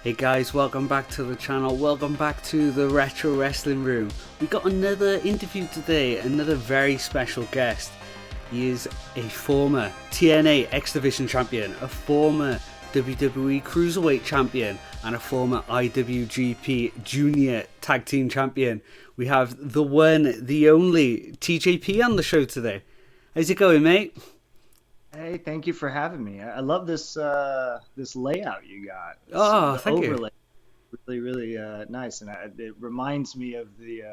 Hey guys, welcome back to the channel, welcome back to the Retro Wrestling Room. We got another interview today, another very special guest. He is a former TNA X Division champion, a former WWE Cruiserweight champion, and a former IWGP Junior Tag Team champion. We have the one, the only TJP on the show today. How's it going, mate? Hey, thank you for having me. I love this layout you got. Oh, The thank you. overlay, really nice, and it reminds me of the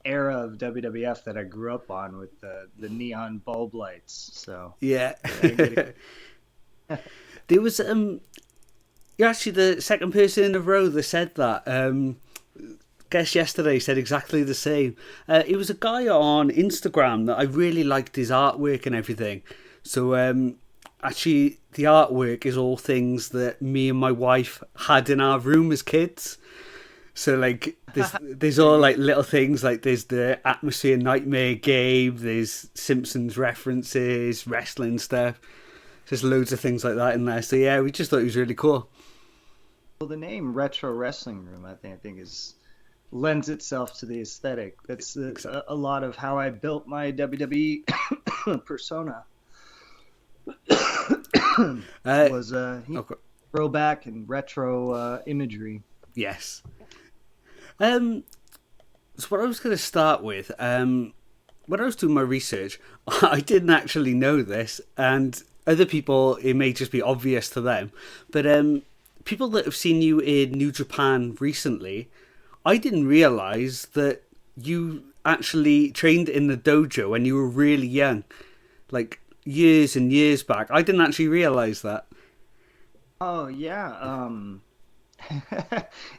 era of WWF that I grew up on with the neon bulb lights. So Yeah. I get it. There was you're actually the second person in a row that said that. Guest yesterday said exactly the same. It was a guy on Instagram that I really liked his artwork and everything. So actually, the artwork is all things that me and my wife had in our room as kids. So like, there's all like little things, like there's the Atmosphere Nightmare game, there's Simpsons references, wrestling stuff. There's loads of things like that in there. So yeah, we just thought it was really cool. Well, the name Retro Wrestling Room, I think is lends itself to the aesthetic. That's a lot of how I built my WWE persona. Was Okay. throwback and retro imagery. Yes. So what I was going to start with, when I was doing my research, I didn't actually know this, and other people, it may just be obvious to them, but people that have seen you in New Japan recently, I didn't realize that you actually trained in the dojo when you were really young, like years and years back. I didn't actually realize that. Oh yeah.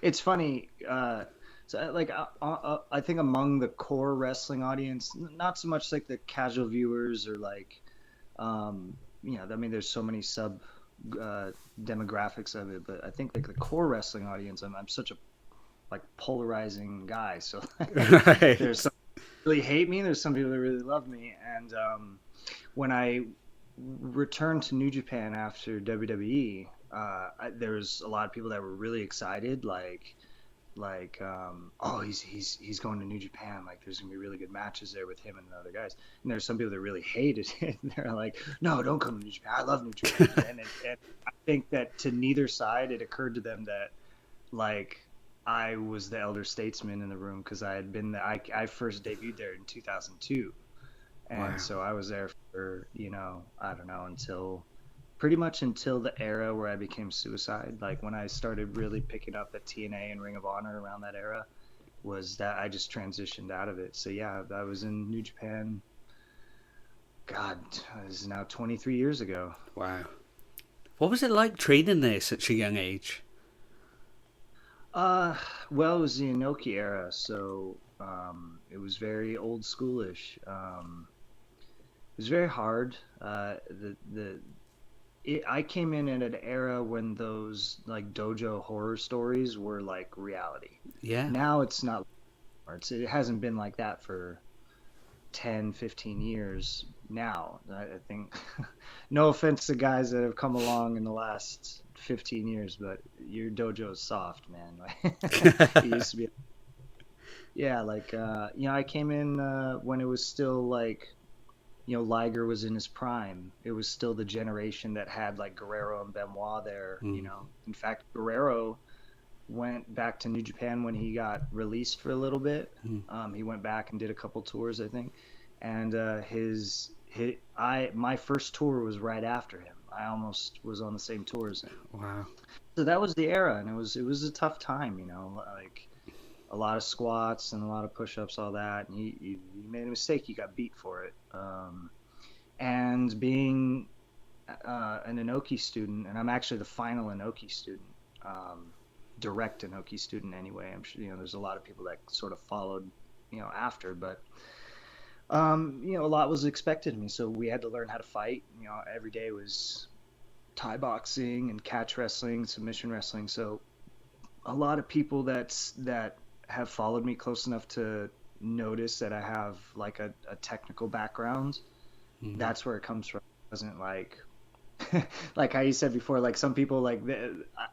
It's funny. I think among the core wrestling audience, not so much like the casual viewers or like, I mean, there's so many sub demographics of it, but I think like the core wrestling audience, I'm such a like polarizing guy. So there's Right. some who really hate me, there's some people that really love me, and when I returned to New Japan after WWE, there was a lot of people that were really excited, oh, he's going to New Japan, like there's gonna be really good matches there with him and the other guys. And there's some people that really hated it. They're like, no, don't come to New Japan. I love New Japan. And I think that to neither side, it occurred to them that like I was the elder statesman in the room because I had been I first debuted there in 2002, and Wow. so I was there for I don't know, until pretty much until the era where I became Suicide. Like when I started really picking up at TNA and Ring of Honor around that era, was that I just transitioned out of it. So yeah, I was in New Japan. God, this is now 23 years ago. Wow. What was it like training there at such a young age? Uh, well, it was the Inoki era, so it was very old schoolish. It was very hard. I came in at an era when those like dojo horror stories were like reality. Yeah. Now it's not. It hasn't been like that for 10, 15 years now. I think, no offense to guys that have come along in the last 15 years, but your dojo is soft, man. It used to be, yeah, like, I came in when it was still like, Liger was in his prime. It was still the generation that had like Guerrero and Benoit there. Mm. In fact, Guerrero went back to New Japan when he got released for a little bit. Mm. He went back and did a couple tours, I think. And my first tour was right after him. I almost was on the same tour as him. Wow. So that was the era, and it was a tough time, like a lot of squats and a lot of push-ups, all that. And you made a mistake, you got beat for it. And being an Inoki student, and I'm actually the final Inoki student, direct Inoki student anyway. I'm sure there's a lot of people that sort of followed after, but a lot was expected of me, so we had to learn how to fight. Every day was Thai boxing and catch wrestling, submission wrestling. So a lot of people that have followed me close enough to notice that I have like a technical background. Mm. That's where it comes from. It wasn't like like how you said before, like some people like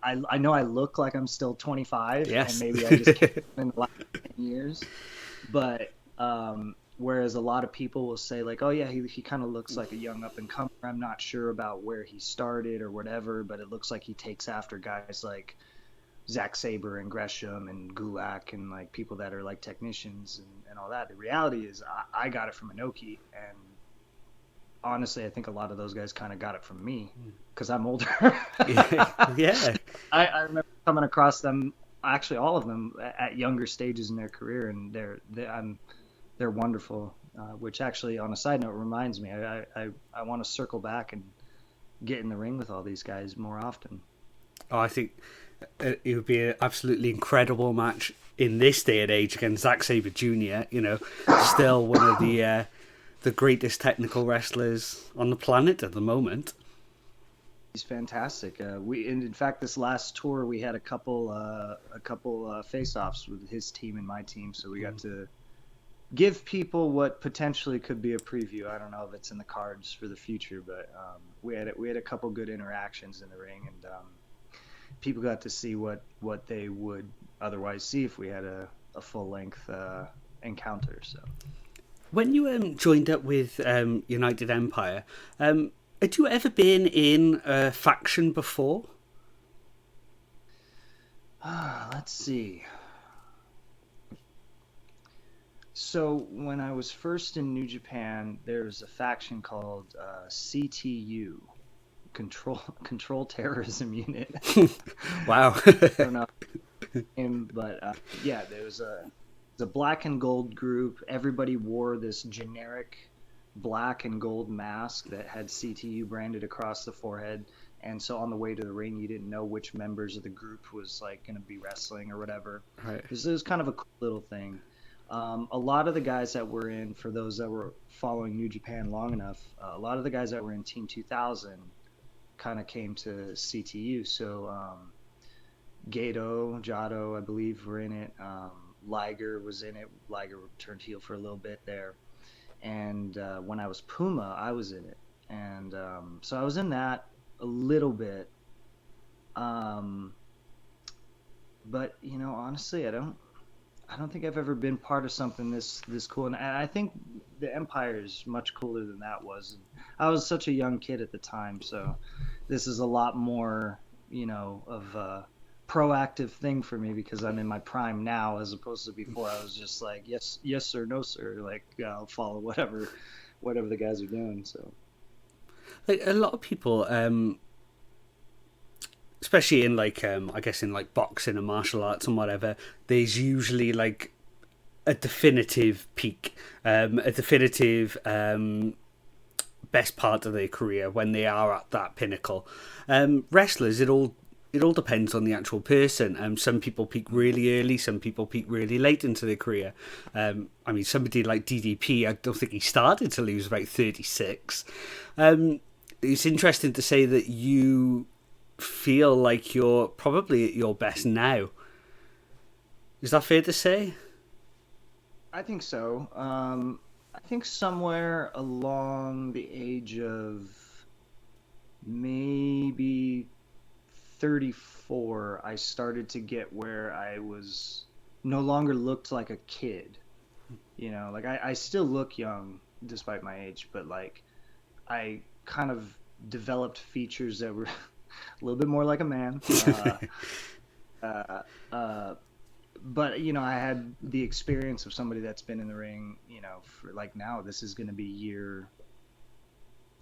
I know I look like I'm still 25, and Yes. maybe I just came in the last 10 years, but whereas a lot of people will say like, oh yeah, he kind of looks like a young up and comer. I'm not sure about where he started or whatever, but it looks like he takes after guys like Zack Sabre and Gresham and Gulak and like people that are like technicians and all that. The reality is I got it from Inoki, and honestly, I think a lot of those guys kind of got it from me because I'm older. Yeah. I remember coming across them, actually all of them at younger stages in their career, and they're wonderful. Which actually, on a side note, reminds me I want to circle back and get in the ring with all these guys more often. Oh, I think it would be an absolutely incredible match in this day and age against Zack Sabre Jr. You know, still one of the greatest technical wrestlers on the planet at the moment. He's fantastic. In fact, this last tour we had a couple face-offs with his team and my team, so we got to give people what potentially could be a preview. I don't know if it's in the cards for the future, but we had a couple good interactions in the ring, and people got to see what they would otherwise see if we had a full length encounter. So When you joined up with United Empire, had you ever been in a faction before? let's see. So when I was first in New Japan, there was a faction called CTU, Control Terrorism Unit. Wow. I don't know him, but yeah, there was a black and gold group. Everybody wore this generic black and gold mask that had CTU branded across the forehead. And so on the way to the ring, you didn't know which members of the group was like going to be wrestling or whatever. Right. It was kind of a cool little thing. A lot of the guys that were in, for those that were following New Japan long enough, a lot of the guys that were in Team 2000 kind of came to CTU. So Gato, Jado, I believe, were in it. Liger was in it. Liger turned heel for a little bit there. And when I was Puma, I was in it. And so I was in that a little bit. But, you know, honestly, I don't think I've ever been part of something this cool. And I think the Empire is much cooler than that was. And I was such a young kid at the time, so this is a lot more, you know, of a proactive thing for me because I'm in my prime now, as opposed to before I was just like, yes sir, no sir, like I'll follow whatever the guys are doing. So Like a lot of people, especially in like I guess in like boxing and martial arts and whatever, there's usually like a definitive peak, a definitive best part of their career when they are at that pinnacle. Wrestlers, it all depends on the actual person. Some people peak really early, some people peak really late into their career. I mean, somebody like DDP, I don't think he started till he was about 36. It's interesting to say that you feel like you're probably at your best now. Is that fair to say? I think so. I think somewhere along the age of maybe 34, I started to get where I was no longer looked like a kid. You know, like I still look young despite my age, but like I kind of developed features that were a little bit more like a man. But you know, I had the experience of somebody that's been in the ring, you know, for like now this is going to be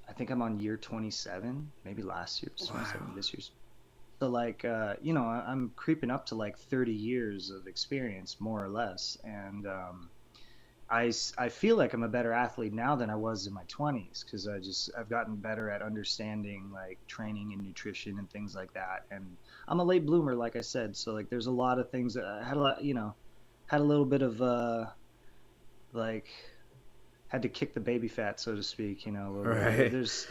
I think I'm on year 27, maybe last year was 27, wow. This year's. So like, you know, I'm creeping up to like 30 years of experience, more or less. And I feel like I'm a better athlete now than I was in my 20s because I've gotten better at understanding like training and nutrition and things like that. And I'm a late bloomer, like I said. So like, there's a lot of things that I had had a little bit of like had to kick the baby fat, so to speak. You know, a little right. bit. There's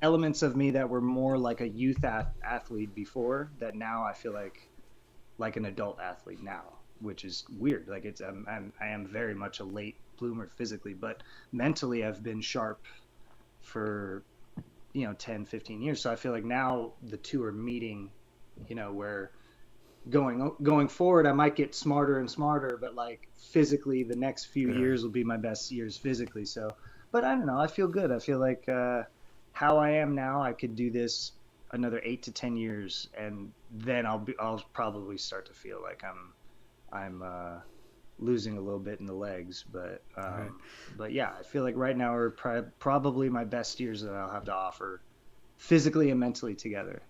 elements of me that were more like a youth athlete before that now I feel like an adult athlete now, which is weird. Like I am very much a late bloomer physically, but mentally I've been sharp for 10, 15 years. So I feel like now the two are meeting, where going forward I might get smarter and smarter, but like physically the next few Yeah. years will be my best years physically. So, but I don't know, I feel good. I feel like how I am now, I could do this another 8 to 10 years, and then I'll probably start to feel like I'm losing a little bit in the legs, Right. but yeah, I feel like right now are probably my best years that I'll have to offer physically and mentally together.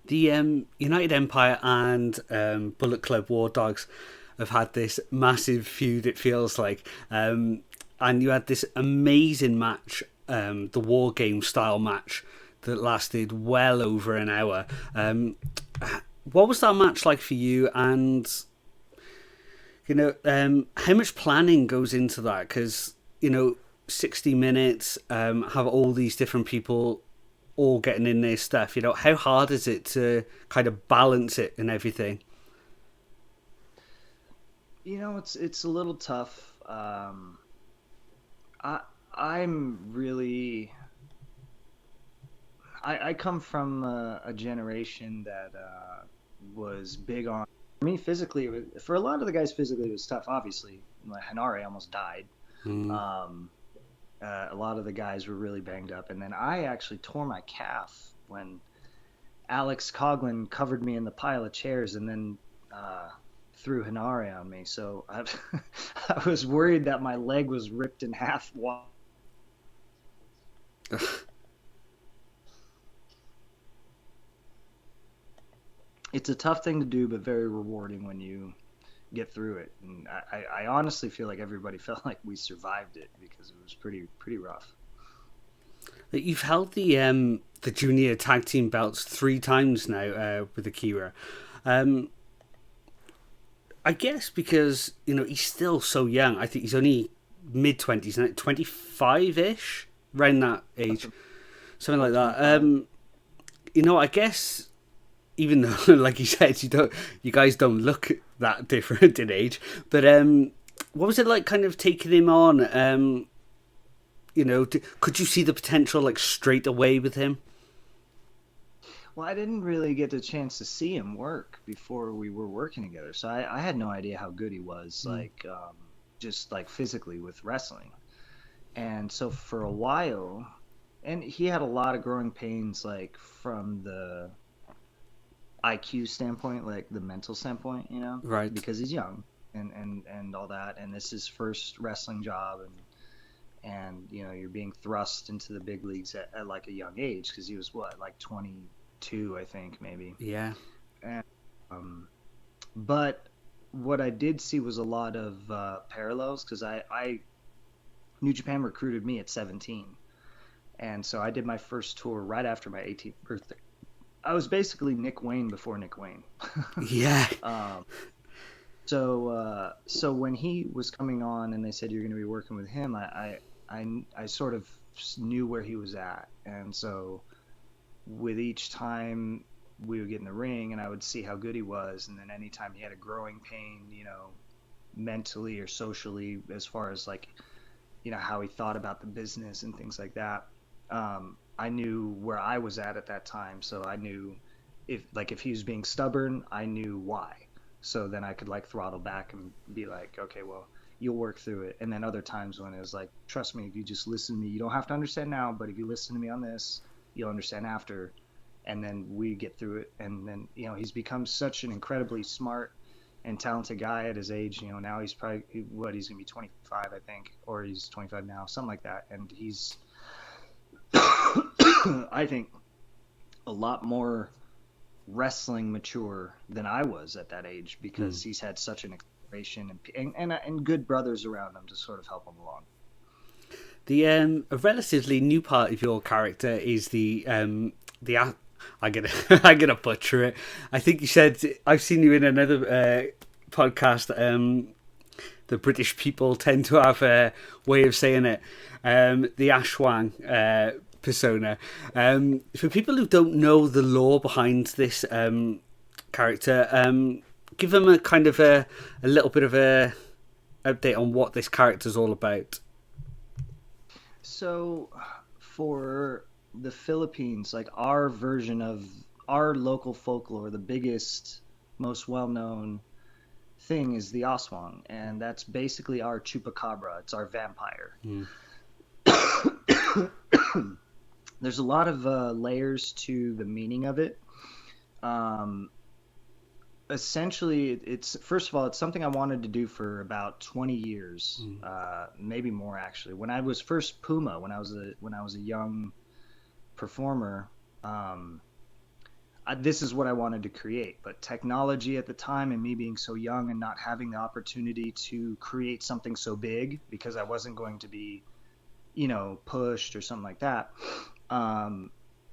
The United Empire and Bullet Club War Dogs have had this massive feud, it feels like. And you had this amazing match, the War Game style match, that lasted well over an hour. What was that match like for you? And, how much planning goes into that? Because, 60 minutes, have all these different people all getting in their stuff. How hard is it to kind of balance it and everything? It's a little tough. I I'm really I come from a generation that was big on. For me physically, for a lot of the guys physically it was tough. Obviously, like Hanare almost died. Mm. Um, a lot of the guys were really banged up, and then I actually tore my calf when Alex Coughlin covered me in the pile of chairs and then threw Hanare on me. So I was worried that my leg was ripped in half. It's a tough thing to do, but very rewarding when you get through it. And I honestly feel like everybody felt like we survived it because it was pretty rough. You've held the junior tag team belts 3 times now with Akira. Um, I guess because he's still so young. I think he's only mid 20s, 25-ish, around that age, something like that. 25. I guess even though, like you said, you guys don't look that different in age. But what was it like, kind of taking him on? Could you see the potential like straight away with him? Well, I didn't really get the chance to see him work before we were working together, so I had no idea how good he was, Mm. like just like physically with wrestling. And so for a while, and he had a lot of growing pains, like from the IQ standpoint, like the mental standpoint, Right. because he's young and all that, and this is his first wrestling job, and you're being thrust into the big leagues at like a young age because he was what, like 22, I think, maybe. Yeah. And, but what I did see was a lot of parallels because I New Japan recruited me at 17, and so I did my first tour right after my 18th birthday. I was basically Nick Wayne before Nick Wayne. Yeah. um, so when he was coming on and they said you're going to be working with him, I sort of knew where he was at, and so with each time we would get in the ring and I would see how good he was, and then anytime he had a growing pain, mentally or socially, as far as like, how he thought about the business and things like that, I knew where I was at that time. So I knew if he was being stubborn, I knew why. So then I could like throttle back and be like, okay, well, you'll work through it. And then other times when it was like, trust me, if you just listen to me, you don't have to understand now, but if you listen to me on this, you'll understand after. And then we get through it. And then, he's become such an incredibly smart and talented guy at his age. Now he's probably, he's going to be 25, I think, or he's 25 now, something like that. And he's, I think, a lot more wrestling mature than I was at that age because he's had such an acceleration and good brothers around him to sort of help him along. The a relatively new part of your character is I'm gonna I'm gonna butcher it. I think you said, I've seen you in another podcast. The British people tend to have a way of saying it. The Ashwang persona. For people who don't know the lore behind this character, give them a kind of a little bit of a update on what this character's all about. So for the Philippines, like our version of our local folklore, the biggest, most well-known thing is the Aswang, and that's basically our chupacabra. It's our vampire. Mm. There's a lot of layers to the meaning of it. Um, Essentially, it's first of all, it's something I wanted to do for about 20 years, maybe more actually. When I was first Puma, when I was a young performer, this is what I wanted to create. But technology at the time, and me being so young and not having the opportunity to create something so big because I wasn't going to be, pushed or something like that.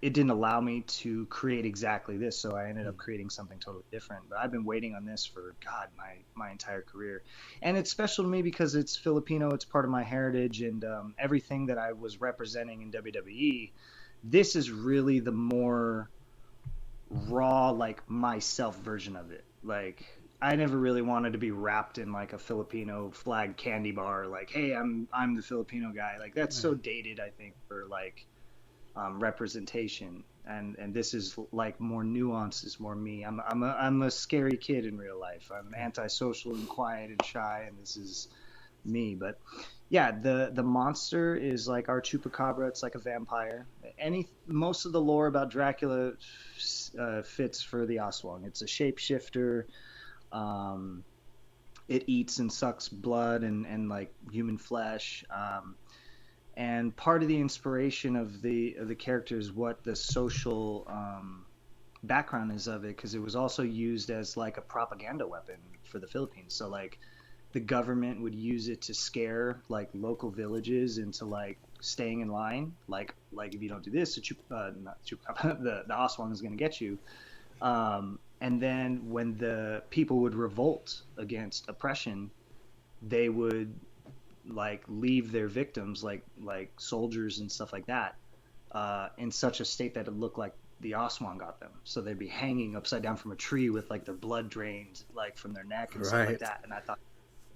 It didn't allow me to create exactly this, so I ended up creating something totally different. But I've been waiting on this for my entire career, and it's special to me because it's Filipino, it's part of my heritage, and everything that I was representing in WWE. This is really the more raw, like myself version of it. Like I never really wanted to be wrapped in like a Filipino flag candy bar. Like, hey, I'm the Filipino guy. Like that's so dated, I think, for like representation, and this is like more nuanced, is more me. I'm a scary kid in real life. I'm antisocial and quiet and shy, and this is me. But yeah, the monster is like our chupacabra. It's like a vampire. Most of the lore about Dracula fits for the Aswang. It's a shapeshifter. It eats and sucks blood and like human flesh. And part of the inspiration of the character is what the social background is of it, because it was also used as like a propaganda weapon for the Philippines. So like the government would use it to scare like local villages into like staying in line. Like if you don't do this, the Aswang is going to get you. And then when the people would revolt against oppression, they would like leave their victims like soldiers and stuff like that in such a state that it looked like the Aswang got them. So they'd be hanging upside down from a tree with like their blood drained like from their neck and stuff like that. And I thought,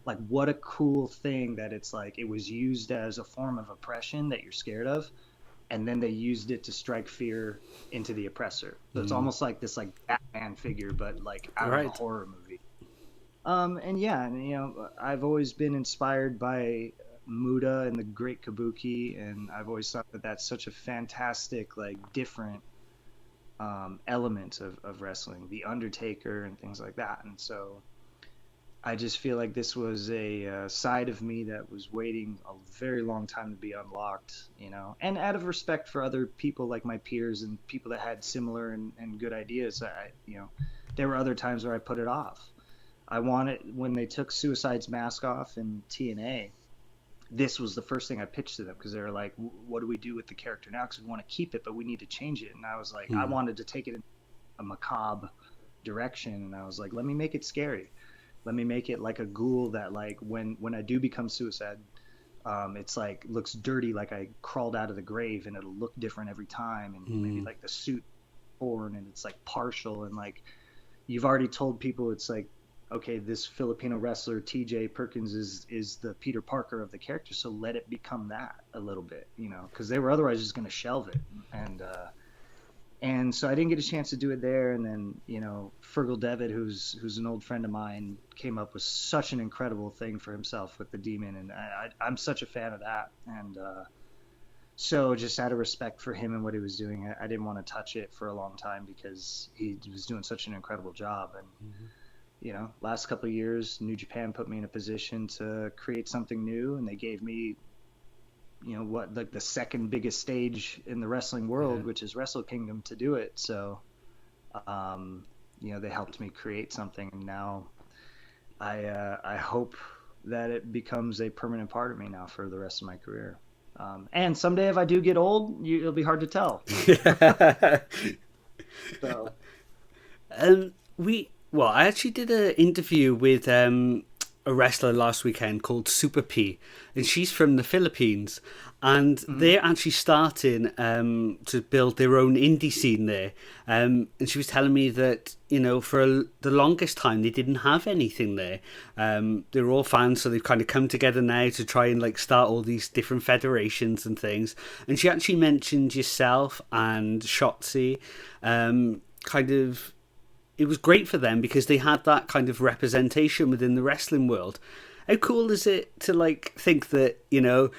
like, what a cool thing that it's like it was used as a form of oppression that you're scared of, and then they used it to strike fear into the oppressor. So it's almost like this like Batman figure, but like out of a horror movie. And yeah, and, I've always been inspired by Muda and the Great Kabuki, and I've always thought that that's such a fantastic, like, different element of wrestling, the Undertaker and things like that. And so I just feel like this was a side of me that was waiting a very long time to be unlocked, and out of respect for other people like my peers and people that had similar and good ideas, there were other times where I put it off. I wanted, when they took Suicide's mask off in TNA, this was the first thing I pitched to them, because they were like, what do we do with the character now? Because we want to keep it, but we need to change it. And I was like, I wanted to take it in a macabre direction. And I was like, let me make it scary. Let me make it like a ghoul that like when I do become Suicide, it's like looks dirty, like I crawled out of the grave, and it'll look different every time. And maybe like the suit torn and it's like partial. And like you've already told people it's like, okay, this Filipino wrestler TJ Perkins is the Peter Parker of the character, so let it become that a little bit, because they were otherwise just going to shelve it, and so I didn't get a chance to do it there. And then Fergal Devitt, who's an old friend of mine, came up with such an incredible thing for himself with the Demon, and I'm such a fan of that, and so just out of respect for him and what he was doing, I didn't want to touch it for a long time because he was doing such an incredible job. And last couple of years, New Japan put me in a position to create something new, and they gave me, like the second biggest stage in the wrestling world, which is Wrestle Kingdom, to do it. So, they helped me create something, and now I hope that it becomes a permanent part of me now for the rest of my career. And someday, if I do get old, it'll be hard to tell. So, I actually did an interview with a wrestler last weekend called Super P, and she's from the Philippines, and they're actually starting to build their own indie scene there. And she was telling me that, you know, for the longest time they didn't have anything there. They're all fans, so they've kind of come together now to try and like start all these different federations and things. And she actually mentioned yourself and Shotzi, kind of. It was great for them because they had that kind of representation within the wrestling world. How cool is it to like think that, you know,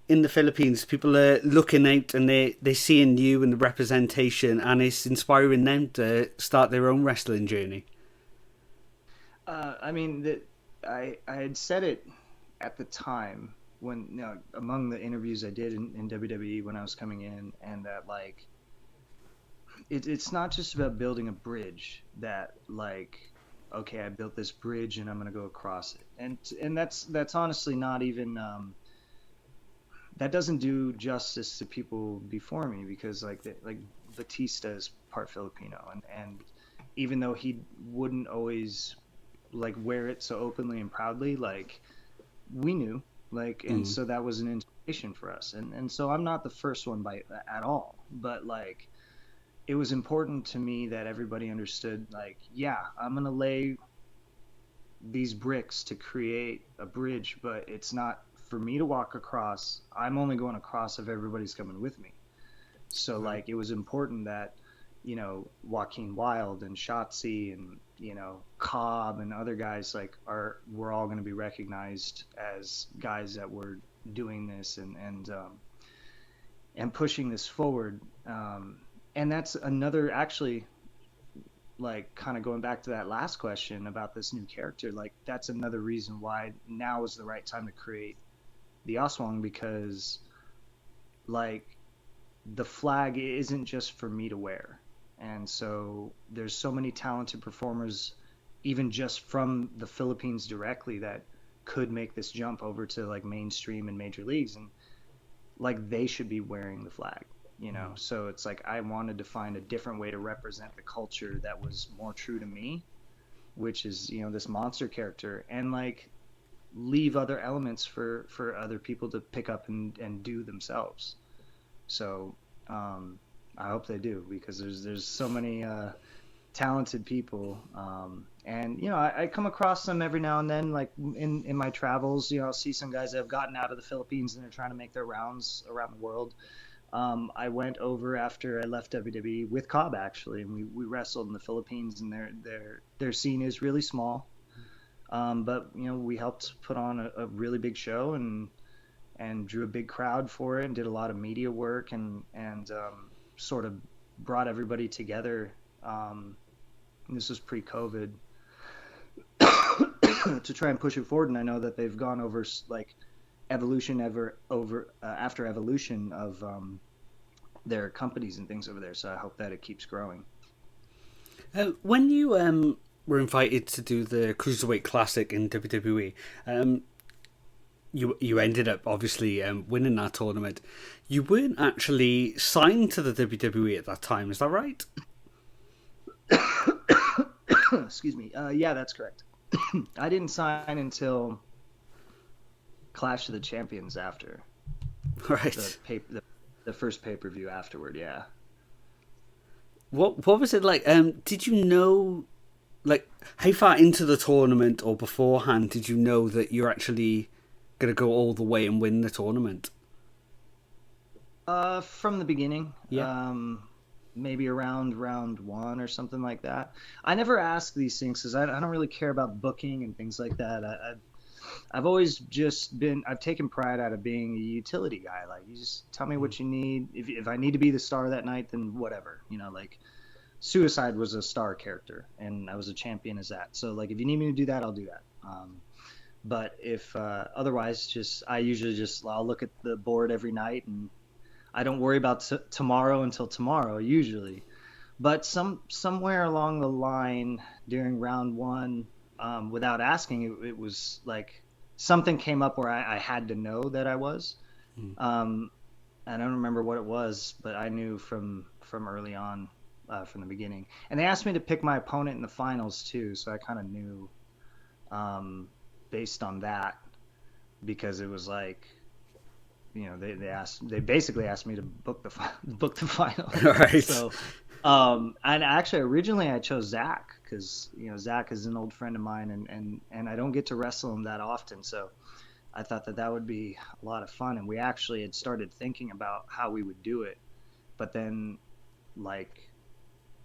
in the Philippines people are looking out and they're seeing you and the representation, and it's inspiring them to start their own wrestling journey? I mean, I had said it at the time when, you know, among the interviews I did in WWE when I was coming in, and that like it's not just about building a bridge that like, okay, I built this bridge and I'm gonna go across it, and that's honestly not even that doesn't do justice to people before me, because like Batista is part Filipino, and even though he wouldn't always like wear it so openly and proudly, like we knew, like, and so that was an inspiration for us, and so I'm not the first one by at all, but like it was important to me that everybody understood, like, yeah, I'm gonna lay these bricks to create a bridge, but it's not for me to walk across. I'm only going across if everybody's coming with me. So like it was important that, you know, Joaquin Wild and Shotzi and, you know, Cobb and other guys like we're all going to be recognized as guys that were doing this and pushing this forward. And that's another, actually, like kind of going back to that last question about this new character, like that's another reason why now is the right time to create the Aswang, because like the flag isn't just for me to wear. And so there's so many talented performers, even just from the Philippines directly, that could make this jump over to like mainstream and major leagues, and like they should be wearing the flag, you know. So it's like I wanted to find a different way to represent the culture that was more true to me, which is, you know, this monster character, and like leave other elements for other people to pick up and do themselves. So I hope they do, because there's so many talented people, and you know I come across them every now and then, like in my travels. You know, I'll see some guys that have gotten out of the Philippines and they're trying to make their rounds around the world. I went over after I left WWE with Cobb, actually, and we wrestled in the Philippines, and their scene is really small, but you know we helped put on a really big show and drew a big crowd for it, and did a lot of media work, and sort of brought everybody together. This was pre-COVID to try and push it forward, and I know that they've gone over like evolution after evolution of their companies and things over there. So I hope that it keeps growing. When you were invited to do the Cruiserweight Classic in WWE, you ended up obviously winning that tournament. You weren't actually signed to the WWE at that time, is that right? Excuse me. Yeah, that's correct. I didn't sign until Clash of the Champions after. Right. The first pay-per-view afterward, yeah. What was it like? Did you know, like, how far into the tournament or beforehand did you know that you're actually going to go all the way and win the tournament? From the beginning. Yeah. Maybe around round one or something like that. I never ask these things because I don't really care about booking and things like that. I've always just I've taken pride out of being a utility guy. Like, you just tell me what you need. If I need to be the star that night, then whatever. You know, like Suicide was a star character, and I was a champion as that. So like, if you need me to do that, I'll do that. But if otherwise, I usually I'll look at the board every night, and I don't worry about tomorrow until tomorrow usually. But somewhere along the line during round one, without asking, it was like something came up where I had to know that I was. I don't remember what it was, but I knew from early on, from the beginning. And they asked me to pick my opponent in the finals too, so I kind of knew based on that, because it was like, they basically asked me to book the final. Right. So, and actually originally I chose Zach because Zach is an old friend of mine, and I don't get to wrestle him that often, so I thought that would be a lot of fun, and we actually had started thinking about how we would do it, but then like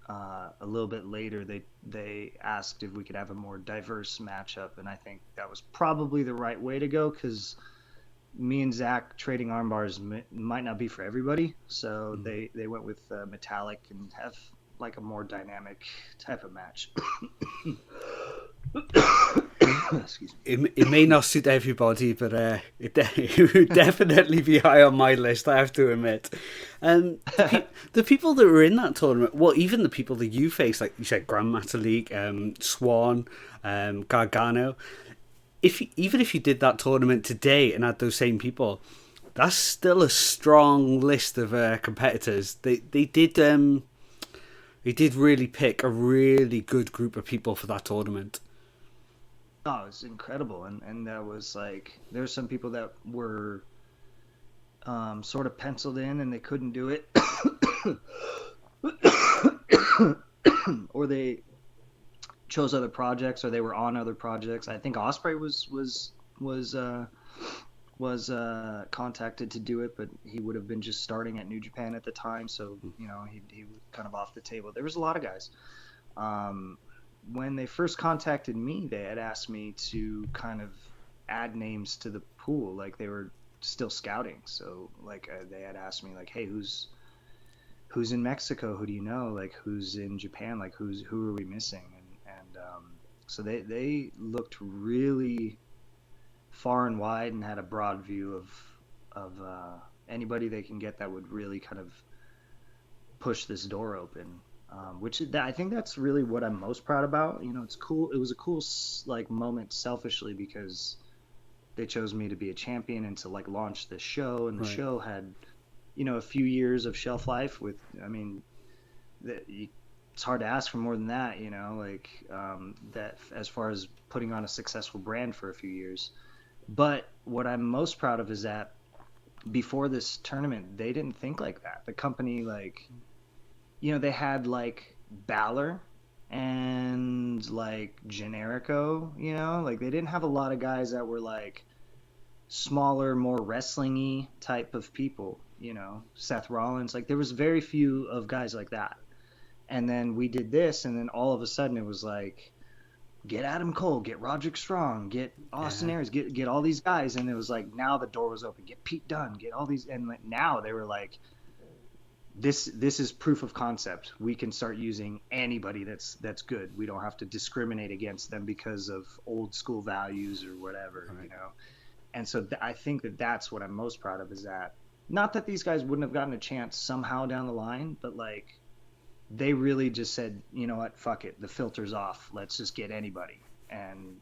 a little bit later they asked if we could have a more diverse matchup, and I think that was probably the right way to go, because me and Zach trading arm bars might not be for everybody, so they went with metallic and have like a more dynamic type of match. Excuse me. It may not suit everybody, but it would definitely be high on my list, I have to admit. The people that were in that tournament, well, even the people that you faced, like you said, Grandmaster League, Swan, Gargano, even if you did that tournament today and had those same people, that's still a strong list of competitors. They did really pick a really good group of people for that tournament. Oh, it's incredible, and that was like, there's some people that were sort of penciled in and they couldn't do it, or they chose other projects, or they were on other projects. I think Osprey was contacted to do it, but he would have been just starting at New Japan at the time, so he was kind of off the table. There was a lot of guys. When they first contacted me, they had asked me to kind of add names to the pool, like they were still scouting. So like they had asked me like, hey, who's in Mexico? Who do you know? Like who's in Japan? Like who are we missing? And so they looked really far and wide and had a broad view of anybody they can get that would really kind of push this door open. Which I think that's really what I'm most proud about. It's cool. It was a cool like moment selfishly, because they chose me to be a champion and to like launch this show, and the show had a few years of shelf life. With it's hard to ask for more than that. That as far as putting on a successful brand for a few years. But what I'm most proud of is that before this tournament, they didn't think like that. The company, like, they had like Balor and like Generico, like they didn't have a lot of guys that were like smaller, more wrestling-y type of people, Seth Rollins, like there was very few of guys like that. And then we did this, and then all of a sudden it was like, get Adam Cole, get Roderick Strong, get Austin Aries, get all these guys. And it was like, now the door was open, get Pete Dunne, get all these. And like, now they were like, this is proof of concept. We can start using anybody that's good. We don't have to discriminate against them because of old school values or whatever, And so I think that's what I'm most proud of, is that, not that these guys wouldn't have gotten a chance somehow down the line, but like they really just said, you know what, fuck it, the filter's off. Let's just get anybody. And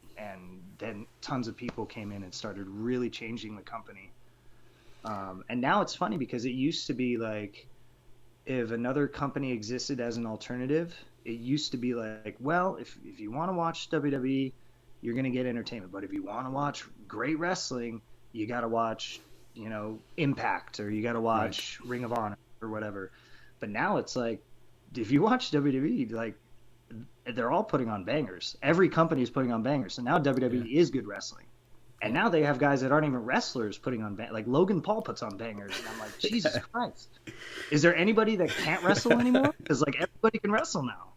then tons of people came in and started really changing the company. And now it's funny, because it used to be like, if another company existed as an alternative, it used to be like, well, if you want to watch WWE, you're going to get entertainment. But if you want to watch great wrestling, you got to watch, Impact, or you got to watch Ring of Honor or whatever. But now it's like, if you watch WWE, like they're all putting on bangers. Every company is putting on bangers. So now WWE is good wrestling. And now they have guys that aren't even wrestlers putting on like Logan Paul puts on bangers, and I'm like, Jesus Christ, is there anybody that can't wrestle anymore? Because like everybody can wrestle now.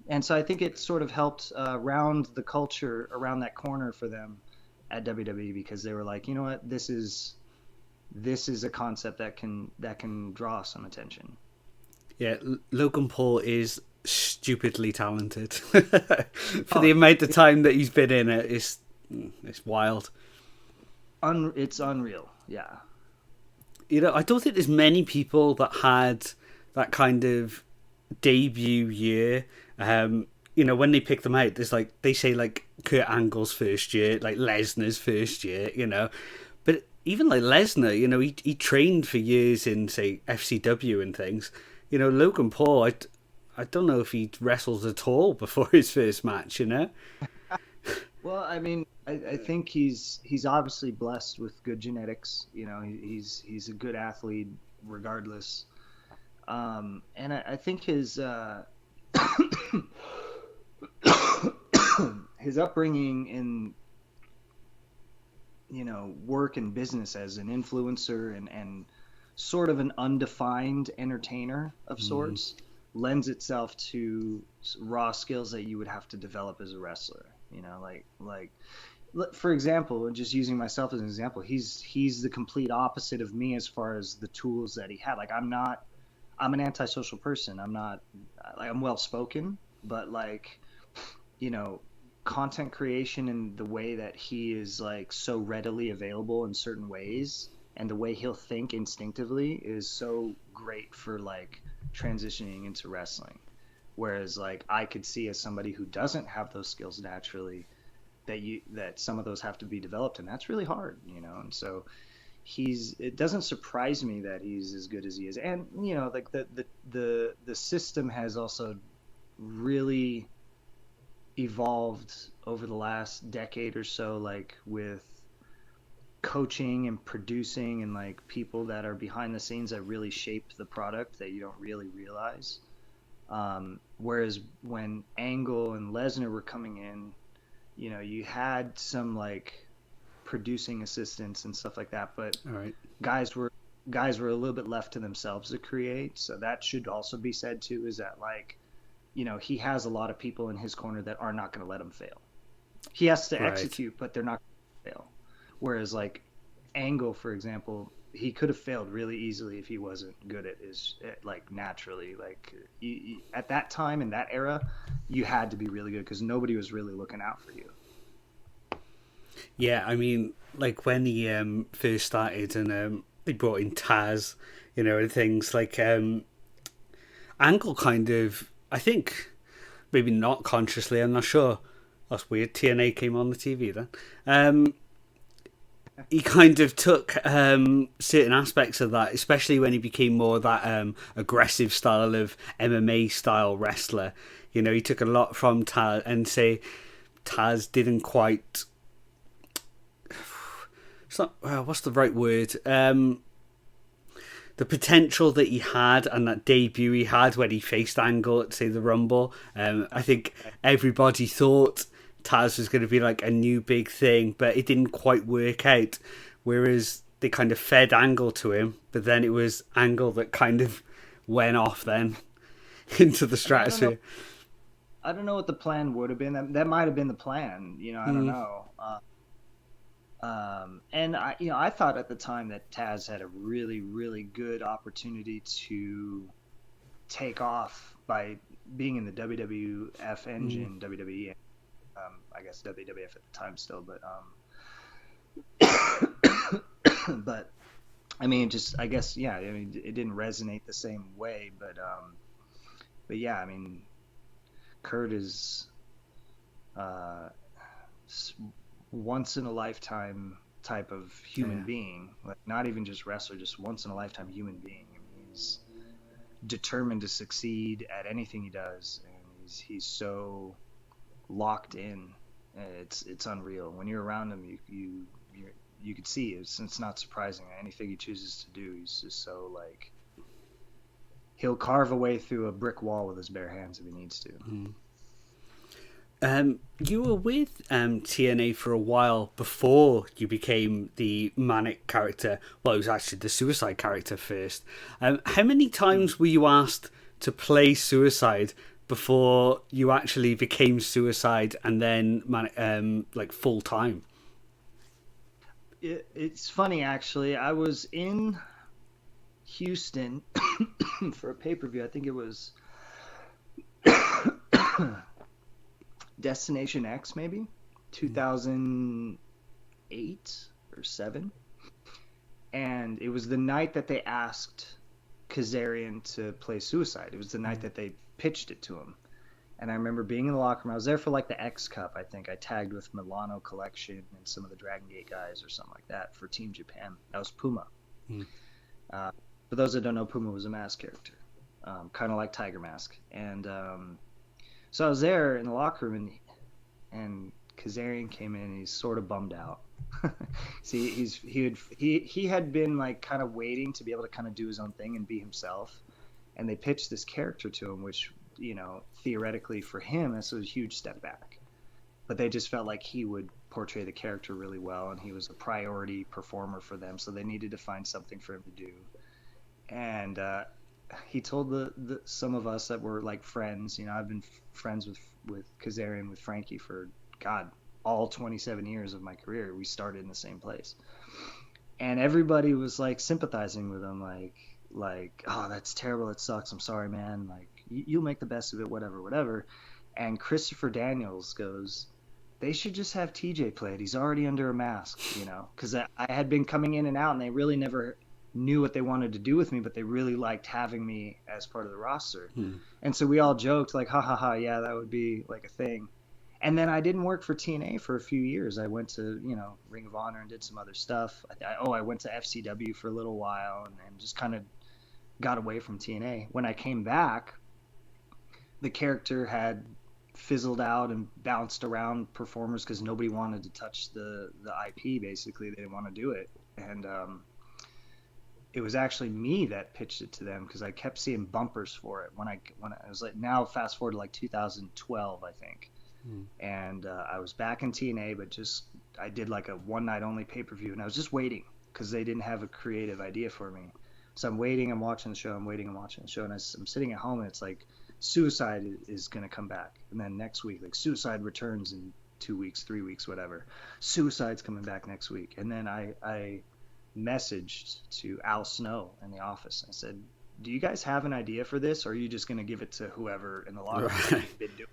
And so I think it sort of helped round the culture around that corner for them at WWE, because they were like, you know what, this is a concept that can draw some attention. Yeah, Logan Paul is stupidly talented for the amount of time that he's been in it. It's wild. It's unreal, yeah. I don't think there's many people that had that kind of debut year. When they pick them out, there's like, they say like Kurt Angle's first year, like Lesnar's first year, But even like Lesnar, he trained for years in, say, FCW and things. Logan Paul, I don't know if he wrestled at all before his first match, Well, I mean, I think he's obviously blessed with good genetics. You know, he's a good athlete regardless. And I think his upbringing in, you know, work and business as an influencer and sort of an undefined entertainer of Mm, sorts lends itself to raw skills that you would have to develop as a wrestler. You know, for example, just using myself as an example, he's the complete opposite of me as far as the tools that he had. Like I'm an antisocial person. I'm not like I'm well spoken, but like, you know, content creation and the way that he is like so readily available in certain ways and the way he'll think instinctively is so great for like transitioning into wrestling. Whereas like I could see as somebody who doesn't have those skills naturally that some of those have to be developed, and that's really hard, you know. And so it doesn't surprise me that he's as good as he is. And you know, like the system has also really evolved over the last decade or so, like with coaching and producing and like people that are behind the scenes that really shape the product that you don't really realize. Whereas when Angle and Lesnar were coming in, you know, you had some like producing assistants and stuff like that, but all right. guys were guys were a little bit left to themselves to create. So that should also be said too, is that like, you know, he has a lot of people in his corner that are not going to let him fail. He has to Right. execute, but they're not going to fail. Whereas like Angle, for example, he could have failed really easily if he wasn't good at his like naturally. Like at that time in that era, you had to be really good because nobody was really looking out for you. Yeah, I mean, like when he first started and they brought in Taz, you know, and things like Angle kind of, I think, maybe not consciously, I'm not sure. That's weird. TNA came on the TV then. He kind of took certain aspects of that, especially when he became more that aggressive style of MMA style wrestler. You know, he took a lot from Taz, and say Taz didn't quite. It's not. What's the right word? The potential that he had and that debut he had when he faced Angle at say the Rumble. I think Okay. everybody thought Taz was going to be like a new big thing, but it didn't quite work out. Whereas they kind of fed Angle to him, but then it was Angle that kind of went off then into the I mean, stratosphere. I don't know what the plan would have been. That might have been the plan. You know, I don't Mm, know. And you know, I thought at the time that Taz had a really, really good opportunity to take off by being in the WWF mm. engine, WWE, I guess WWF at the time still, but I mean, just I guess yeah, I mean, it didn't resonate the same way, but yeah, I mean, Kurt is uh, once in a lifetime type of human Yeah. being, like not even just wrestler, just once in a lifetime human being. I mean, he's determined to succeed at anything he does, and he's so locked in. It's unreal. When you're around him, you could see it's not surprising. Anything he chooses to do, he's just so like he'll carve a way through a brick wall with his bare hands if he needs to. You were with TNA for a while before you became the Manic character. Well, it was actually the Suicide character first. How many Hmm. times were you asked to play Suicide before you actually became Suicide and then like full time? It's funny actually. I was in Houston for a pay per view. I think it was Destination X, maybe 2008 or seven, and it was the night that they asked Kazarian to play Suicide. It was the night that they pitched it to him. And I remember being in the locker room. I was there for like the X Cup, I think. I tagged with Milano Collection and some of the Dragon Gate guys or something like that for Team Japan. That was Puma. Mm. Uh, for those that don't know, Puma was a mask character, kind of like Tiger Mask. And so I was there in the locker room, and Kazarian came in and he's sort of bummed out. See, he had been like kind of waiting to be able to kind of do his own thing and be himself, and they pitched this character to him, which, you know, theoretically for him, this was a huge step back. But they just felt like he would portray the character really well, and he was a priority performer for them, so they needed to find something for him to do. And he told some of us that were like friends. You know, I've been friends with Kazarian, with Frankie for God, all 27 years of my career. We started in the same place, and everybody was like sympathizing with him, like, oh, that's terrible, it sucks, I'm sorry, man, like you'll make the best of it, whatever. And Christopher Daniels goes, they should just have TJ play it. He's already under a mask, you know, because I had been coming in and out, and they really never knew what they wanted to do with me, but they really liked having me as part of the roster. And so we all joked like, ha ha ha, yeah, that would be like a thing. And then I didn't work for TNA for a few years. I went to, you know, Ring of Honor and did some other stuff. I went to FCW for a little while, and just kind of got away from TNA. When I came back, the character had fizzled out and bounced around performers because nobody wanted to touch the IP. Basically, they didn't want to do it. And it was actually me that pitched it to them, because I kept seeing bumpers for it when I was like, now fast forward to like 2012, I think. And I was back in TNA, but just I did like a one night only pay-per-view, and I was just waiting because they didn't have a creative idea for me. So I'm waiting, I'm watching the show, I'm watching the show, and I'm sitting at home, and it's like Suicide is going to come back. And then next week, like, Suicide returns in 2 weeks, 3 weeks, whatever. Suicide's coming back next week. And then I messaged to Al Snow in the office. I said, do you guys have an idea for this, or are you just going to give it to whoever in the locker room you've been doing?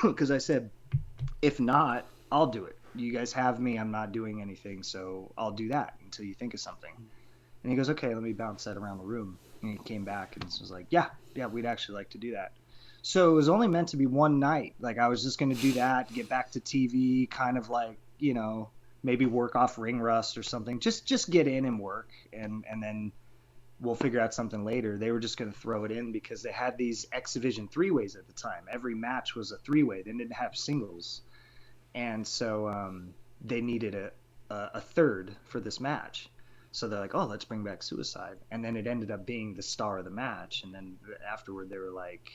Because I said, if not, I'll do it. You guys have me, I'm not doing anything, so I'll do that until you think of something. And he goes, okay, let me bounce that around the room. And he came back and was like, yeah, we'd actually like to do that. So it was only meant to be one night. Like, I was just going to do that, get back to TV, kind of like, you know, maybe work off ring rust or something. Just get in and work, and then we'll figure out something later. They were just going to throw it in because they had these X Division 3-ways at the time. Every match was a 3-way. They didn't have singles. And so they needed a third for this match. So they're like, oh, let's bring back Suicide. And then it ended up being the star of the match. And then afterward, they were like,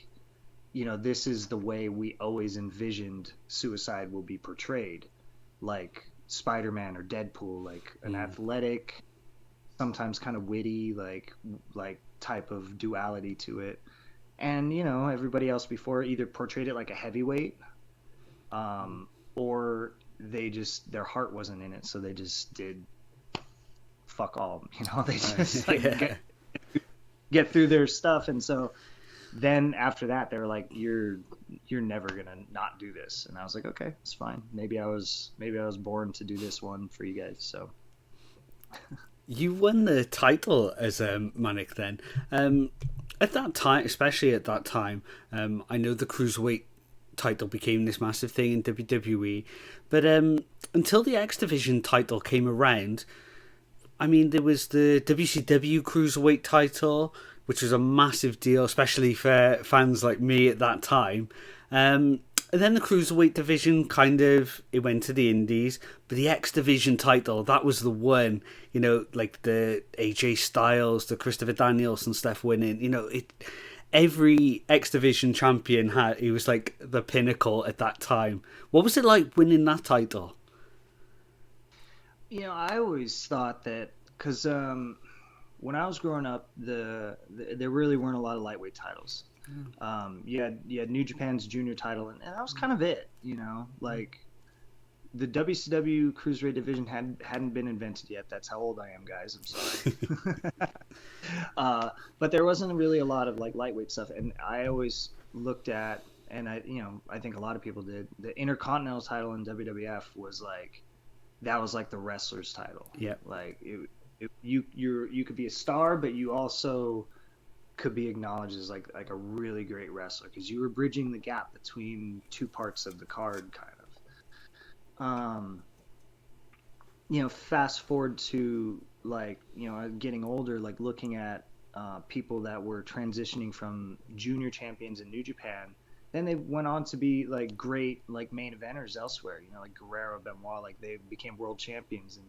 you know, this is the way we always envisioned Suicide will be portrayed. Like Spider-Man or Deadpool, like an athletic, sometimes kind of witty, like type of duality to it. And, you know, everybody else before either portrayed it like a heavyweight, or their heart wasn't in it. So they just did fuck all, you know, they just get through their stuff. And so then after that, they were like, you're never gonna not do this. And I was like, okay, it's fine. Maybe I was born to do this one for you guys. So you won the title as Manik then. At that time, especially at that time, I know the Cruiserweight title became this massive thing in WWE, but until the X Division title came around, I mean, there was the WCW Cruiserweight title, which was a massive deal, especially for fans like me at that time. And then the Cruiserweight division it went to the Indies, but the X Division title, that was the one, you know, like the AJ Styles, the Christopher Daniels and stuff winning, you know, every X Division champion he was like the pinnacle at that time. What was it like winning that title? You know, I always thought that, because when I was growing up, there really weren't a lot of lightweight titles. You had New Japan's junior title, and that was kind of it. You know, like the WCW Cruiserweight division hadn't been invented yet. That's how old I am, guys. I'm sorry. But there wasn't really a lot of like lightweight stuff, and I always looked at, and I think a lot of people did, the Intercontinental title in WWF was like, that was like the wrestler's title. Yeah. Like you could be a star, but you also could be acknowledged as like a really great wrestler, because you were bridging the gap between two parts of the card, kind of. You know, fast forward to like, you know, getting older, like looking at people that were transitioning from junior champions in New Japan then they went on to be like great like main eventers elsewhere. You know, like Guerrero, Benoit, like they became world champions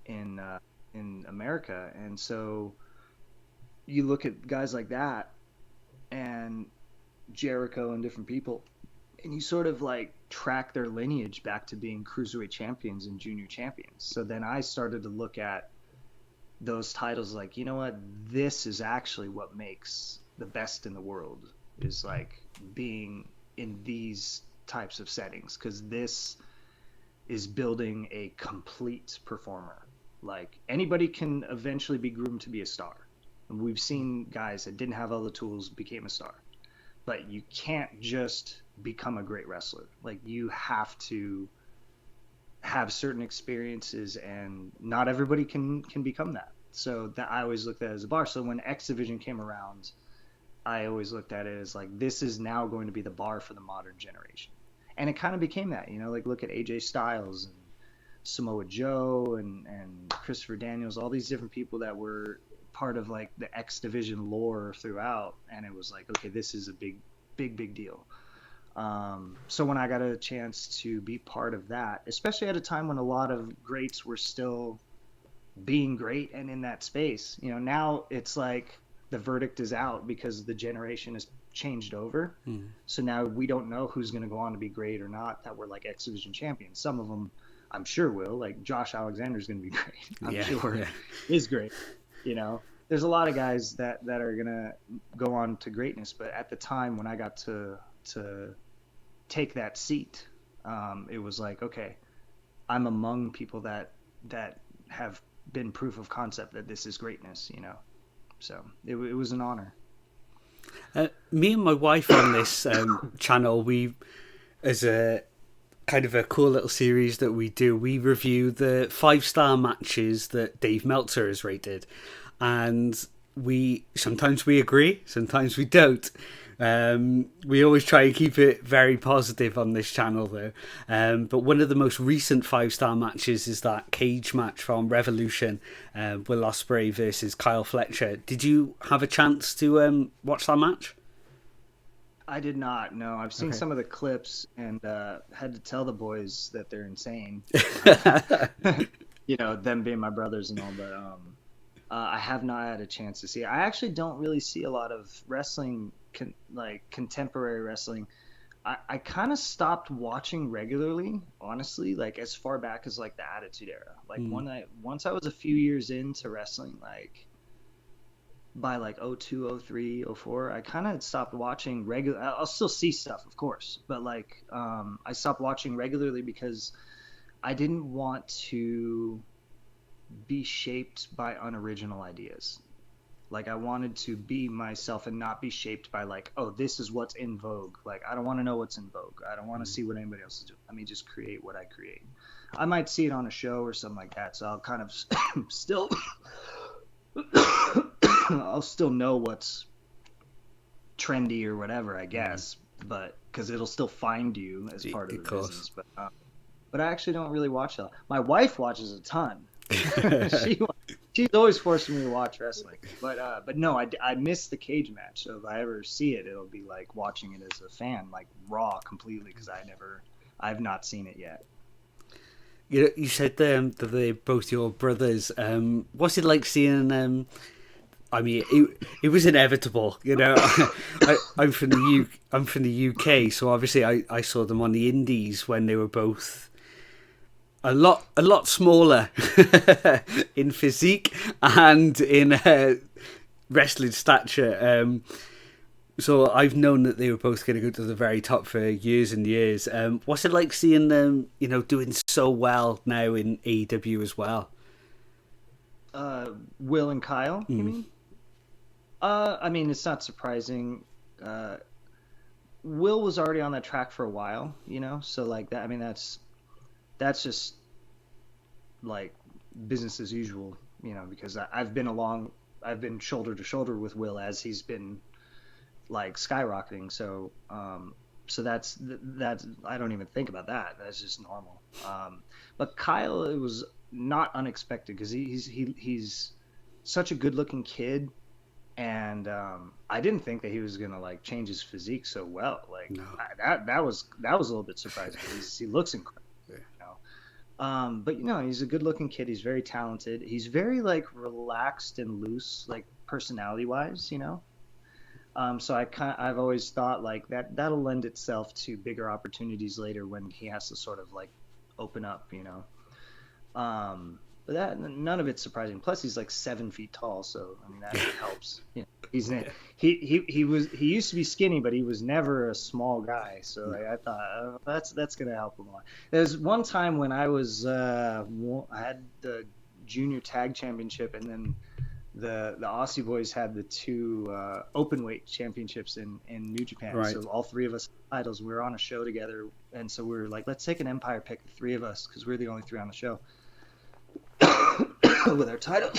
in America. And so you look at guys like that and Jericho and different people, and you sort of like track their lineage back to being cruiserweight champions and junior champions. So then I started to look at those titles like, you know what, this is actually what makes the best in the world, is like being in these types of settings, because this is building a complete performer. Like anybody can eventually be groomed to be a star, and we've seen guys that didn't have all the tools became a star, but you can't just become a great wrestler. Like you have to have certain experiences, and not everybody can become that. So that I always looked at it as a bar. So when X Division came around, I always looked at it as like, this is now going to be the bar for the modern generation. And it kind of became that, you know, like look at AJ Styles and Samoa Joe and Christopher Daniels, all these different people that were part of like the X Division lore throughout. And it was like, okay, this is a big deal. So when I got a chance to be part of that, especially at a time when a lot of greats were still being great and in that space, you know, now it's like the verdict is out because the generation has changed over. So now we don't know who's going to go on to be great or not, that were like X Division champions. Some of them I'm sure will, like Josh Alexander is going to be great. I'm sure is great. You know, there's a lot of guys that are going to go on to greatness. But at the time when I got to take that seat, it was like, okay, I'm among people that have been proof of concept that this is greatness, you know. So it was an honor. Me and my wife on this channel, we, as a kind of a cool little series that we do, we review the 5-star matches that Dave Meltzer has rated, and sometimes we agree, sometimes we don't. We always try and keep it very positive on this channel though. But one of the most recent 5-star matches is that cage match from Revolution, Will Ospreay versus Kyle Fletcher. Did you have a chance to watch that match? I did not. No, I've seen some of the clips and had to tell the boys that they're insane. You know, them being my brothers and all, but I have not had a chance to see it. I actually don't really see a lot of wrestling, like contemporary wrestling. I kind of stopped watching regularly, honestly, like as far back as like the Attitude Era. Like once I was a few years into wrestling, like by like 02, 03, 04, I kind of stopped watching regular. I'll still see stuff, of course, but like I stopped watching regularly because I didn't want to be shaped by unoriginal ideas. Like I wanted to be myself and not be shaped by like, oh, this is what's in vogue. Like I don't want to know what's in vogue. I don't want to see what anybody else is doing. Let me just create what I create. I might see it on a show or something like that, so I'll kind of still I'll still know what's trendy or whatever, I guess, but because it'll still find you as part of the business. But I actually don't really watch that. My wife watches a ton. She's always forcing me to watch wrestling, but no, I miss the cage match. So if I ever see it, it'll be like watching it as a fan, like raw completely, because I've not seen it yet. You said that they're both your brothers. What's it like seeing? I mean, it was inevitable, you know. I'm from the UK, so obviously I saw them on the Indies when they were both a lot smaller in physique and in wrestling stature. So I've known that they were both going to go to the very top for years and years. What's it like seeing them, you know, doing so well now in AEW as well? Will and Kyle, you mean? I mean, it's not surprising. Will was already on that track for a while, you know, so like that. I mean, that's just like business as usual, you know, because I've been shoulder to shoulder with Will as he's been like skyrocketing. So that's I don't even think about that. That's just normal. But Kyle, it was not unexpected because he's such a good looking kid, and I didn't think that he was gonna like change his physique so well. Like No. that was a little bit surprising. He looks incredible, Yeah. you know. But you know, he's a good-looking kid. He's very talented. He's very like relaxed and loose, like personality-wise, you know. So I've always thought like that'll lend itself to bigger opportunities later when he has to sort of like open up, you know. But that none of it's surprising. Plus, he's like 7 feet tall, so I mean that helps. You know, he used to be skinny, but he was never a small guy. So like, I thought that's gonna help him a lot. There's one time when I had the junior tag championship, and then the Aussie boys had the two open weight championships in New Japan. Right. So all three of us had titles. We were on a show together, and so we were like, let's take an Empire pick, the three of us, because we're the only three on the show. With our title,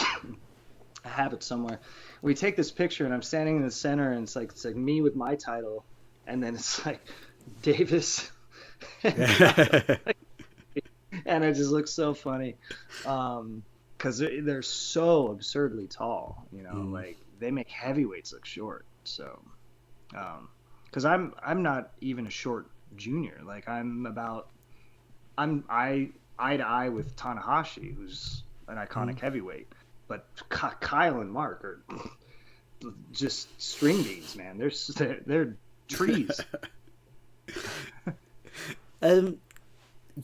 I have it somewhere. We take this picture, and I'm standing in the center, and it's like me with my title, and then it's like Davis, and it just looks so funny, because they're so absurdly tall, you know, like they make heavyweights look short. So, because I'm not even a short junior, like I'm eye to eye with Tanahashi, who's an iconic heavyweight, but Kyle and Mark are just string beans, man. They're trees.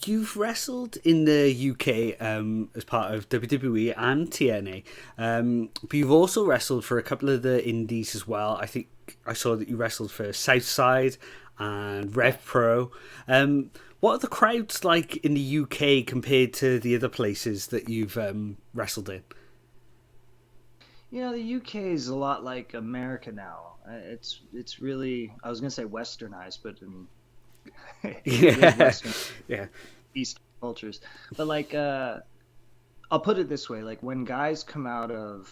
You've wrestled in the UK as part of WWE and TNA, but you've also wrestled for a couple of the indies as well. I think I saw that you wrestled for Southside and Rev Pro. What are the crowds like in the UK compared to the other places that you've wrestled in? You know, the UK is a lot like America now. It's really, I was gonna say westernized, but I mean, it is Western, Yeah. East cultures. But like, I'll put it this way: like when guys come out of,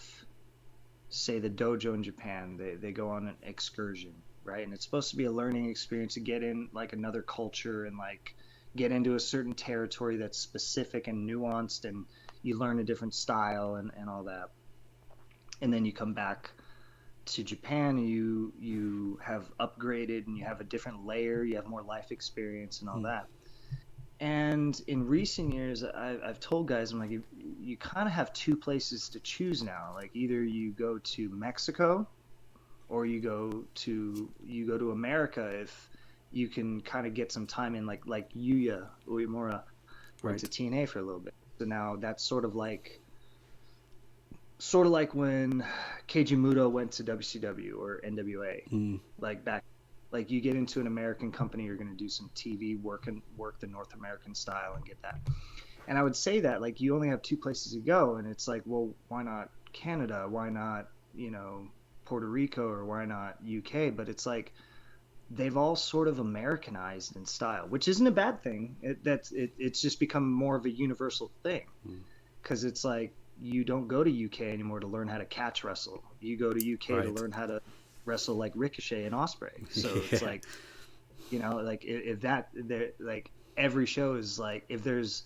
say, the dojo in Japan, they go on an excursion, right? And it's supposed to be a learning experience to get in like another culture and like get into a certain territory that's specific and nuanced, and you learn a different style and all that. And then you come back to Japan, and you have upgraded, and you have a different layer, you have more life experience and all that. And in recent years, I've told guys, I'm like, you kind of have two places to choose now. Like either you go to Mexico, or you go to America if you can kind of get some time in, like Yuya Uemura went to TNA for a little bit. So now that's sort of like when Keiji Muto went to WCW or NWA, like back, like you get into an American company, you're going to do some TV work the North American style and get that. And I would say that like you only have two places to go, and it's like, well, why not Canada? Why not, you know, Puerto Rico, or why not UK? But it's like they've all sort of Americanized in style, which isn't a bad thing. It's just become more of a universal thing, because it's like you don't go to UK anymore to learn how to catch wrestle. You go to UK to learn how to wrestle like Ricochet and Osprey. So it's like, you know, like if that, like every show is like, if there's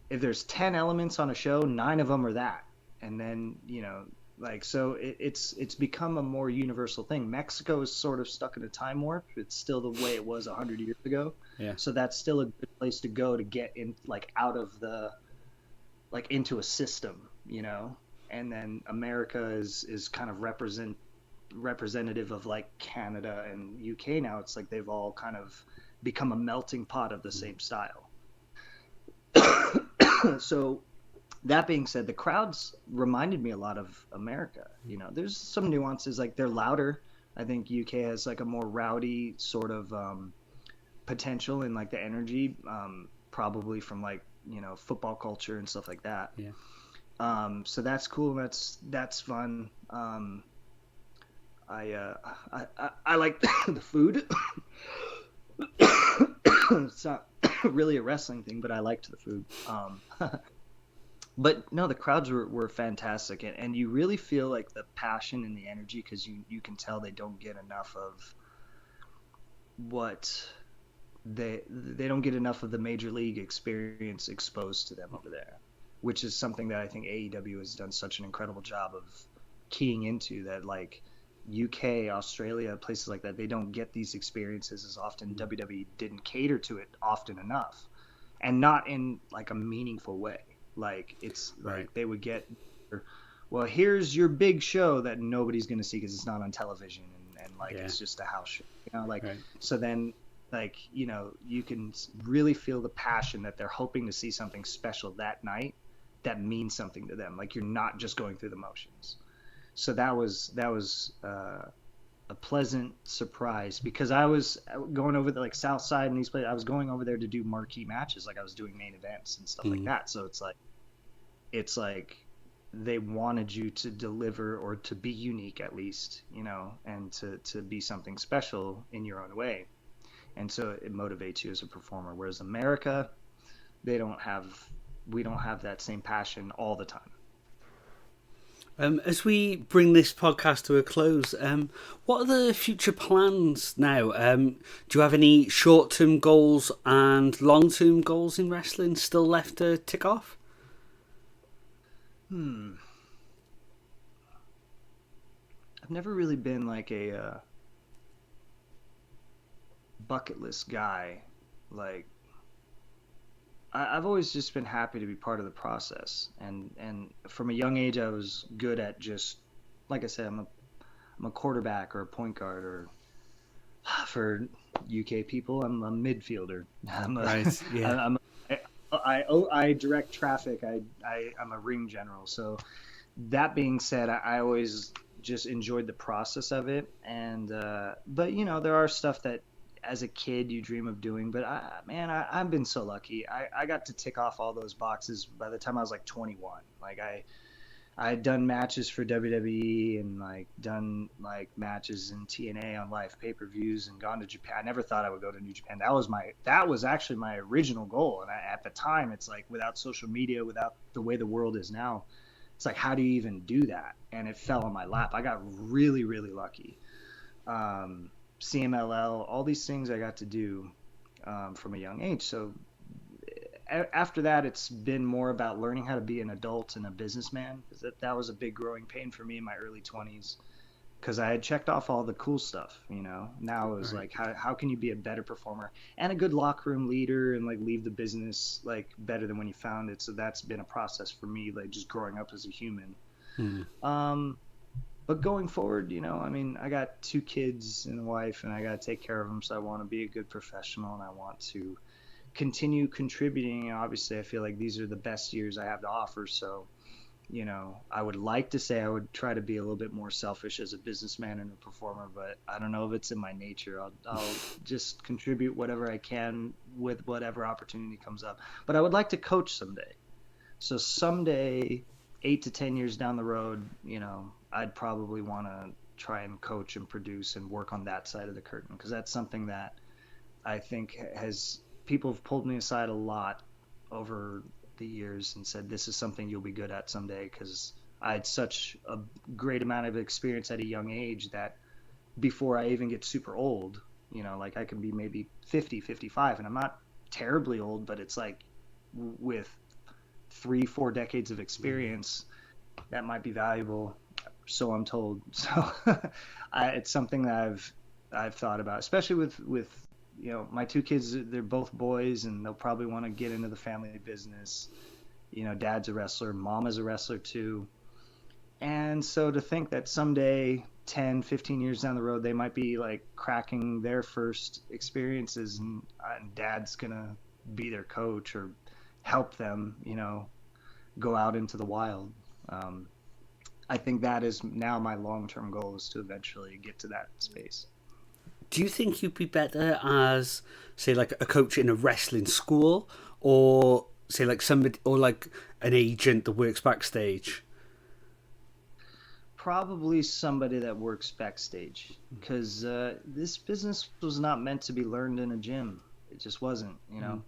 10 elements on a show, 9 of them are that. And then, you know, like, so it's become a more universal thing. Mexico is sort of stuck in a time warp. It's still the way it was 100 years ago. Yeah. So that's still a good place to go to get in, like out of the, like into a system, you know. And then America is kind of representative of like Canada and UK now. It's like they've all kind of become a melting pot of the same style. So that being said, the crowds reminded me a lot of America. You know, there's some nuances, like they're louder. I think UK has like a more rowdy sort of potential and like the energy, probably from like, you know, football culture and stuff like that. Yeah. So that's cool. That's fun. I like the food. It's not really a wrestling thing, but I liked the food. But no, the crowds were fantastic, and you really feel like the passion and the energy, because you can tell they don't get enough of what they don't get enough of the major league experience exposed to them over there, which is something that I think AEW has done such an incredible job of keying into, that like UK, Australia, places like that, they don't get these experiences as often. WWE didn't cater to it often enough, and not in like a meaningful way. Like it's Right. like they would get, well, here's your big show that nobody's going to see because it's not on television, and like it's just a house show, you know, like so then like, you know, you can really feel the passion that they're hoping to see something special that night that means something to them. Like you're not just going through the motions. So that was a pleasant surprise, because I was going over the like South Side and these places. I was going over there to do marquee matches, like I was doing main events and stuff like that. So it's like they wanted you to deliver, or to be unique at least, you know, and to be something special in your own way. And so it motivates you as a performer. Whereas America, we don't have that same passion all the time. As we bring this podcast to a close, what are the future plans now? Do you have any short-term goals and long-term goals in wrestling still left to tick off? I've never really been like a bucket list guy. Like I've always just been happy to be part of the process, and from a young age I was good at just, like I said, I'm a quarterback or a point guard, or for UK people I'm a midfielder. Right, yeah. I direct traffic. I'm a ring general. So that being said, I always just enjoyed the process of it, and but you know, there are stuff that as a kid you dream of doing, but I've been so lucky. I got to tick off all those boxes by the time I was like 21. Like I had done matches for WWE, and like done like matches in TNA on live pay-per-views, and gone to Japan. I never thought I would go to New Japan. That was actually my original goal. And at the time, it's like, without social media, without the way the world is now, it's like, how do you even do that? And it fell on my lap. I got really, really lucky. CMLL, all these things I got to do from a young age. So after that, it's been more about learning how to be an adult and a businessman. That was a big growing pain for me in my early 20s, because I had checked off all the cool stuff, you know. Now it was like, how can you be a better performer and a good locker room leader, and like leave the business like better than when you found it. So that's been a process for me, like just growing up as a human. But going forward, you know, I mean, I got 2 kids and a wife, and I got to take care of them. So I want to be a good professional, and I want to continue contributing. And obviously, I feel like these are the best years I have to offer. So, you know, I would like to say I would try to be a little bit more selfish as a businessman and a performer, but I don't know if it's in my nature. I'll just contribute whatever I can with whatever opportunity comes up. But I would like to coach someday. So someday, 8 to 10 years down the road, you know, I'd probably want to try and coach and produce and work on that side of the curtain, because that's something that I think people have pulled me aside a lot over the years and said, this is something you'll be good at someday, because I had such a great amount of experience at a young age that before I even get super old, you know, like I can be maybe 50, 55, and I'm not terribly old, but it's like with 3-4 decades of experience, that might be valuable. So I'm told. So it's something that I've thought about, especially with you know, my 2 kids. They're both boys, and they'll probably want to get into the family business. You know, dad's a wrestler, mom is a wrestler too. And so to think that someday, 10, 15 years down the road, they might be like cracking their first experiences, and dad's gonna be their coach or help them, you know, go out into the wild. I think that is now my long-term goal, is to eventually get to that space. Do you think you'd be better as, say, like a coach in a wrestling school, or say like somebody, or like an agent that works backstage? Probably somebody that works backstage, because this business was not meant to be learned in a gym. It just wasn't, you know.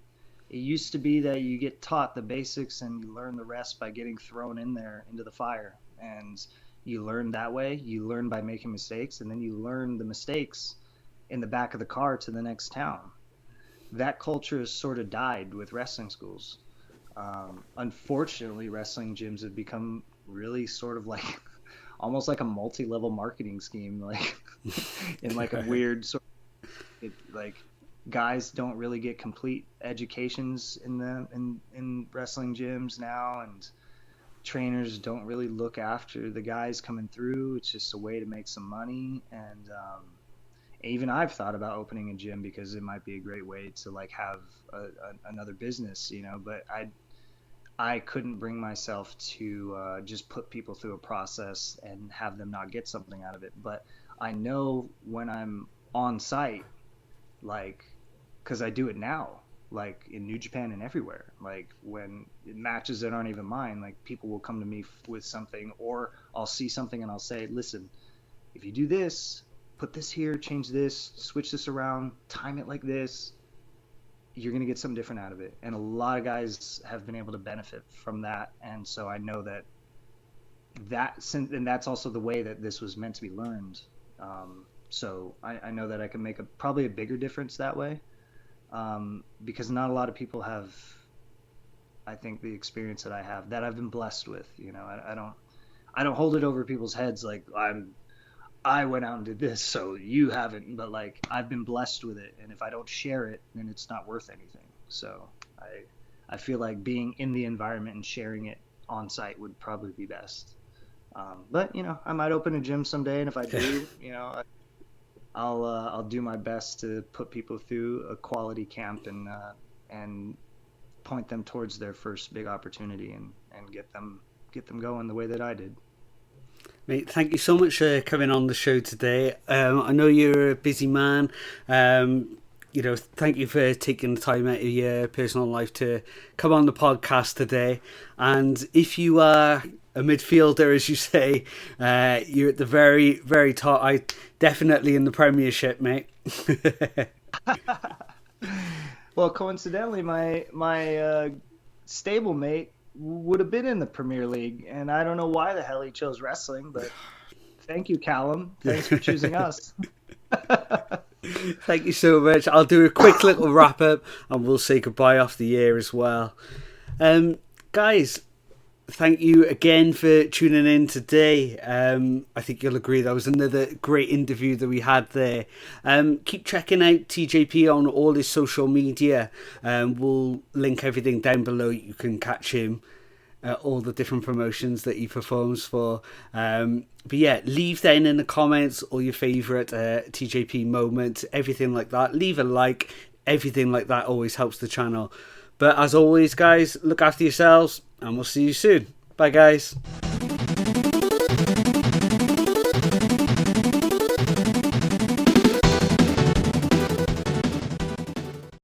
It used to be that you get taught the basics and you learn the rest by getting thrown in there into the fire. And you learn that way. You learn by making mistakes, and then you learn the mistakes in the back of the car to the next town. That culture has sort of died with wrestling schools. Unfortunately, wrestling gyms have become really sort of like almost like a multi-level marketing scheme, like in like a weird sort like guys don't really get complete educations in wrestling gyms now, and trainers don't really look after the guys coming through. It's just a way to make some money. And even I've thought about opening a gym because it might be a great way to like have another business, you know, but I couldn't bring myself to just put people through a process and have them not get something out of it. But I know when I'm on site, like, because I do it now, like in New Japan and everywhere, like when matches that aren't even mine, like people will come to me with something, or I'll see something and I'll say, listen, if you do this, put this here, change this, switch this around, time it like this, you're going to get something different out of it. And a lot of guys have been able to benefit from that. And so I know that and that's also the way that this was meant to be learned. So I know that I can make probably a bigger difference that way. Because not a lot of people have, I think, the experience that I have, that I've been blessed with. You know, I don't hold it over people's heads like I went out and did this, so you haven't. But like I've been blessed with it, and if I don't share it, then it's not worth anything. So I feel like being in the environment and sharing it on site would probably be best. But you know, I might open a gym someday, and if I do, you know, I'll do my best to put people through a quality camp and point them towards their first big opportunity and get them going the way that I did. Mate, thank you so much for coming on the show today. I know you're a busy man. You know, thank you for taking the time out of your personal life to come on the podcast today. And if you are a midfielder, as you say, you're at the very, very top. Definitely in the Premiership, mate. Well, coincidentally, my stablemate would have been in the Premier League, and I don't know why the hell he chose wrestling, but thank you, Callum. Thanks for choosing us. Thank you so much. I'll do a quick little wrap up and we'll say goodbye off the air as well. Guys, thank you again for tuning in today. I think you'll agree that was another great interview that we had there. Keep checking out TJP on all his social media. We'll link everything down below. You can catch him all the different promotions that he performs for. But yeah, leave down in the comments all your favourite TJP moments, everything like that. Leave a like, everything like that always helps the channel. But as always, guys, look after yourselves and we'll see you soon. Bye, guys.